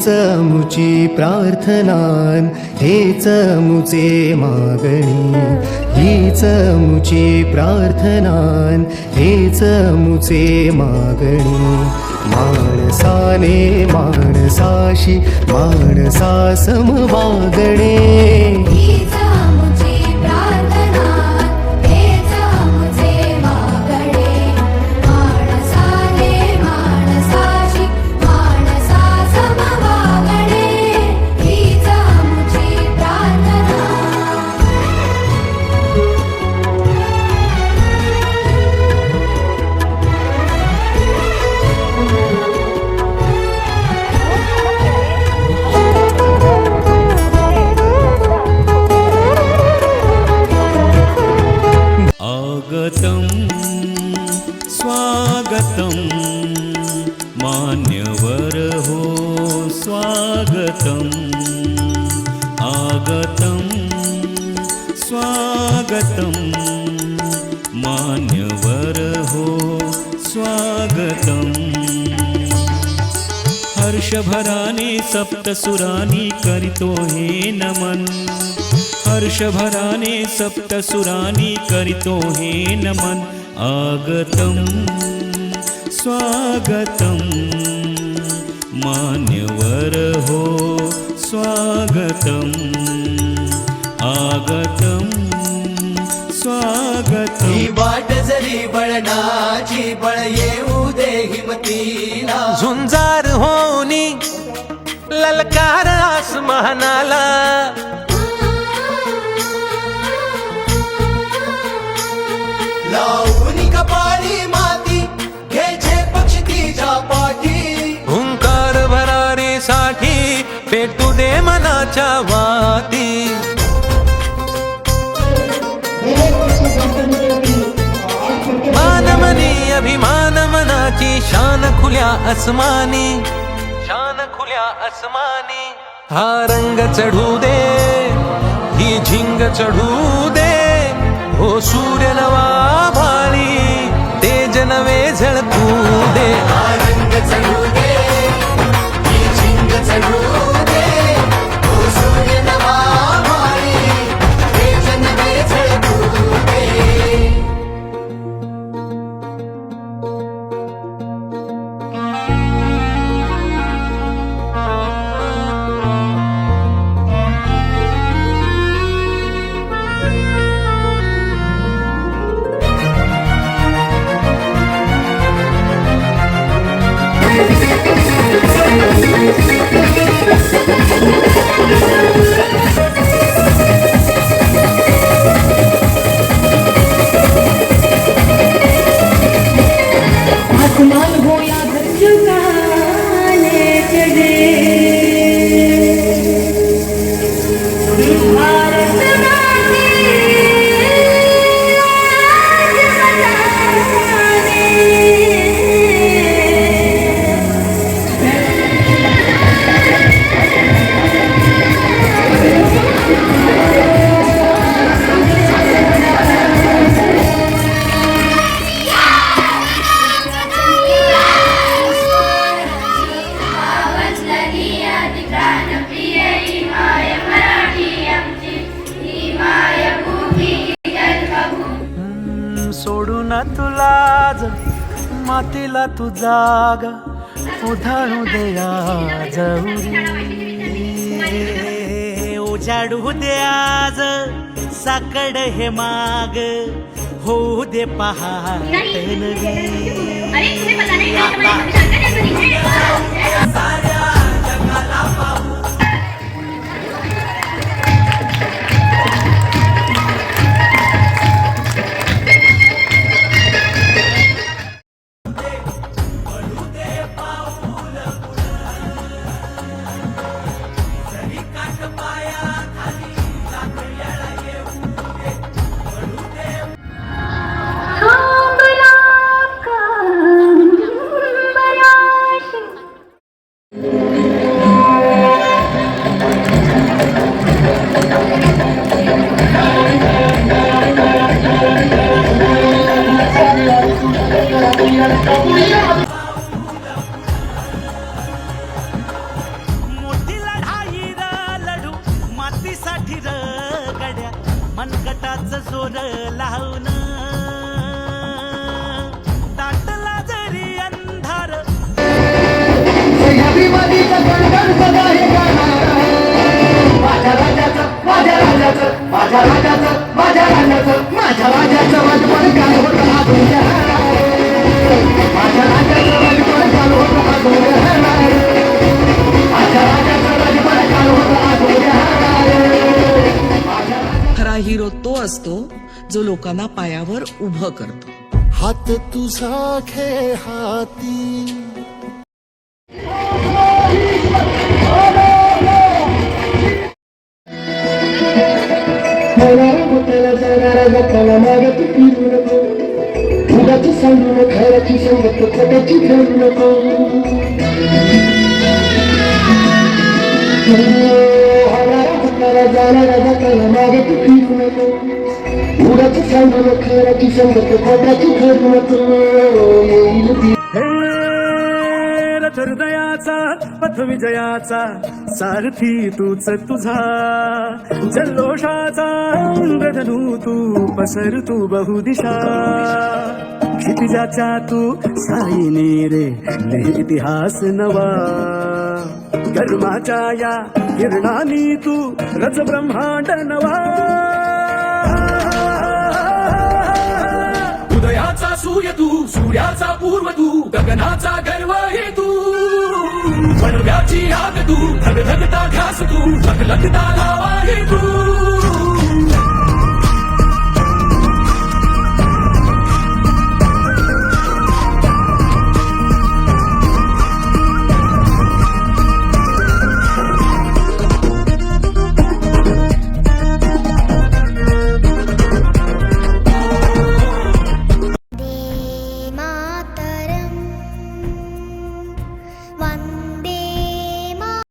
हीच मुची प्रार्थनान, हेच मुचे मागणी. हीच मुची प्रार्थनान, हेच मुचे मागणी. माणसाने माणसाशी माणसा सम वागणे. स्वागतम मान्यवर हो स्वागतम. आगतम स्वागतम मान्यवर हो स्वागतम. हर्षभराने सप्तसुरानी करितो हे नमन. हर्षभराने सप्तसुरानी करितो हे नमन. आगतम स्वागतम मान्यवर हो स्वागतम. आगतम स्वागतम. ही वाट जरी बळणाची बळ येऊ दे हिमतीला. झुंजार होनी ललकार आसमानाला. लावून कपाळी माती घ्यायचे पक्ष तिच्या पाठी. हुंकार भरारीसाठी पेटू दे मनाच्या वाती. मानमनी अभिमान मनाची शान खुल्या अस्मानी. शान खुल्या अस्मानी. हा रंग चढू दे ही झिंग चढू दे. हो सूर्य नवा भाळी तेज नवे झळकू दे. रंग चढू दे ही झिंग चढू दे. हो सूर्य नवा भाळी तेज नवे झळकू दे. आसमान हो या घर झुकाने चढ़े. भारत माते आज बचाने. सोडून तुला मातीला तू जाग उधाळू दे आज. उजाडू दे आज साकड हे माग. होऊ दे पहाट नवी. माझ्या राजाचं माझ्या राजाचं माझ्या राजाचं वाजवण काल होतं आधुनिक माझ्या राजाचं वाजवण काल होतं आधुनिक माझ्या राजाचं वाजवण काल होतं आधुनिक खरा हिरो तो असतो जो लोकांना पायावर उभं करतो. हात तुझा खेळ हाती सांगू नको खराची संगत खोट्याची ठरू नको जाणारा जाताना मागे तू फिरू नको उगाच सांगू नको खराची संगत खोट्याची ठरू नको येईल ती हृदयाचा पथ विजयाचा सारथी तूच तुझा जल्लोषाचा इंद्रधनू तू पसर तू बहुदिशा क्षितिजाच्या तू साईने रे लिहि इतिहास नवा धर्माच्या या किरणानी तू रच ब्रह्मांड नवा उदयाचा सूर्य तू सूर्याचा पूर्व तू गगनाचा गर्व हे तू बनव्याची आग तू धगधगता घास तू लखलखता लावा हे